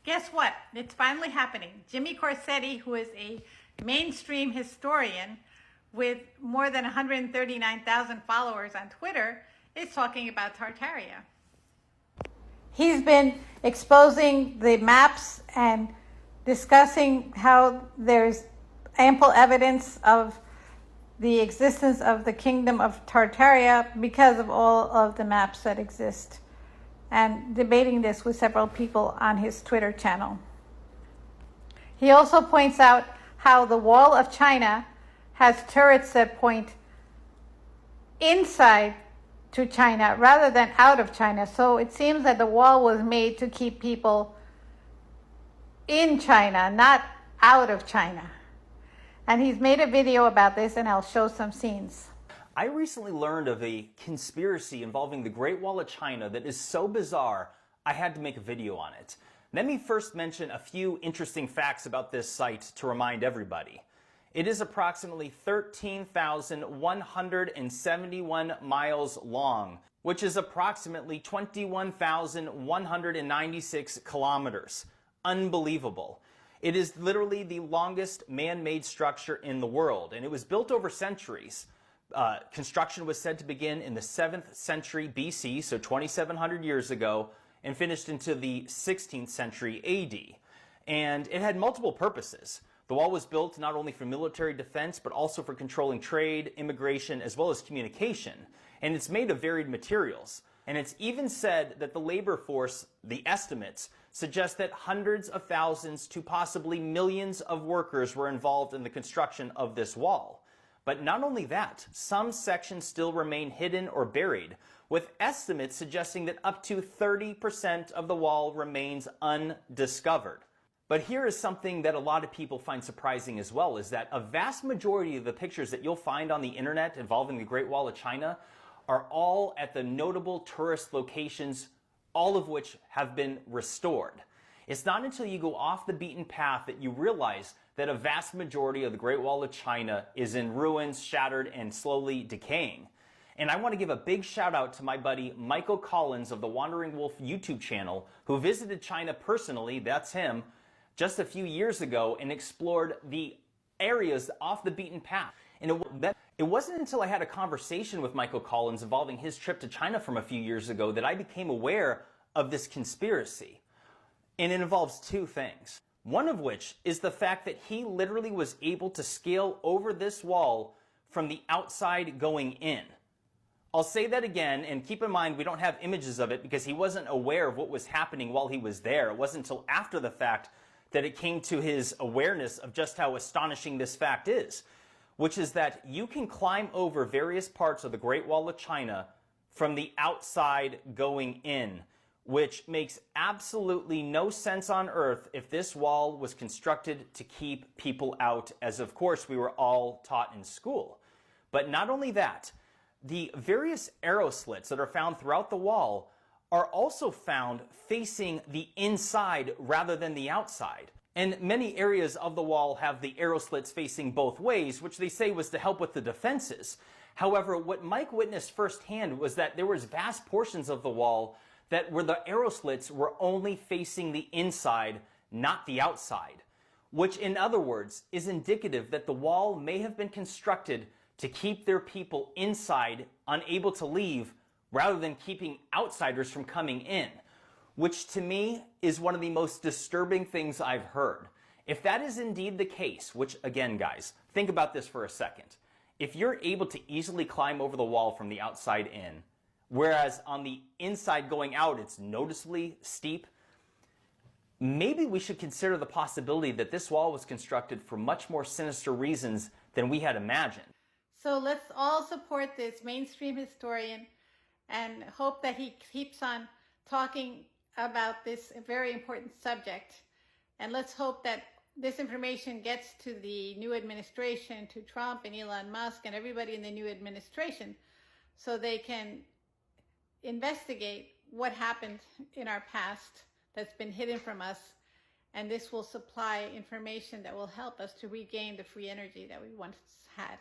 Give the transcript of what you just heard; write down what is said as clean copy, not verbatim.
Guess what? It's finally happening. Jimmy Corsetti, who is a mainstream historian with more than 139,000 followers on Twitter, is talking about Tartaria. He's been exposing the maps and discussing how there's ample evidence of the existence of the kingdom of Tartaria because of all of the maps that exist, and debating this with several people on his Twitter channel. He also points out how the Wall of China has turrets that point inside to China rather than out of China. So it seems that the wall was made to keep people in China, not out of China. And he's made a video about this, and I'll show some scenes. I recently learned of a conspiracy involving the Great Wall of China that is so bizarre, I had to make a video on it. Let me first mention a few interesting facts about this site to remind everybody. It is approximately 13,171 miles long, which is approximately 21,196 kilometers. Unbelievable. It is literally the longest man-made structure in the world, and it was built over centuries. Construction was said to begin in the 7th century BC, so 2,700 years ago, and finished into the 16th century AD. And it had multiple purposes. The wall was built not only for military defense, but also for controlling trade, immigration, as well as communication. And it's made of varied materials. And it's even said that the labor force, the estimates, suggest that hundreds of thousands to possibly millions of workers were involved in the construction of this wall. But not only that, some sections still remain hidden or buried, with estimates suggesting that up to 30% of the wall remains undiscovered. But here is something that a lot of people find surprising as well, is that a vast majority of the pictures that you'll find on the internet involving the Great Wall of China are all at the notable tourist locations, all of which have been restored. It's not until you go off the beaten path that you realize that a vast majority of the Great Wall of China is in ruins, shattered, and slowly decaying. And I want to give a big shout out to my buddy Michael Collins of the Wandering Wolf YouTube channel, who visited China personally, that's him, just a few years ago and explored the areas off the beaten path. And it wasn't until I had a conversation with Michael Collins involving his trip to China from a few years ago that I became aware of this conspiracy. And it involves two things. One of which is the fact that he literally was able to scale over this wall from the outside going in. I'll say that again, and keep in mind we don't have images of it because he wasn't aware of what was happening while he was there. It wasn't until after the fact that it came to his awareness of just how astonishing this fact is, which is that you can climb over various parts of the Great Wall of China from the outside going in, which makes absolutely no sense on earth if this wall was constructed to keep people out, as of course we were all taught in school. But not only that, the various arrow slits that are found throughout the wall are also found facing the inside rather than the outside. And many areas of the wall have the arrow slits facing both ways, which they say was to help with the defenses. However, what Mike witnessed firsthand was that there was vast portions of the wall that where the arrow slits were only facing the inside, not the outside, which in other words is indicative that the wall may have been constructed to keep their people inside, unable to leave, rather than keeping outsiders from coming in, which to me is one of the most disturbing things I've heard. If that is indeed the case, which again guys, think about this for a second. If you're able to easily climb over the wall from the outside in, whereas on the inside going out it's noticeably steep, maybe we should consider the possibility that this wall was constructed for much more sinister reasons than we had imagined. So let's all support this mainstream historian and hope that he keeps on talking about this very important subject. And let's hope that this information gets to the new administration, to Trump and Elon Musk and everybody in the new administration, so they can investigate what happened in our past that's been hidden from us. And this will supply information that will help us to regain the free energy that we once had.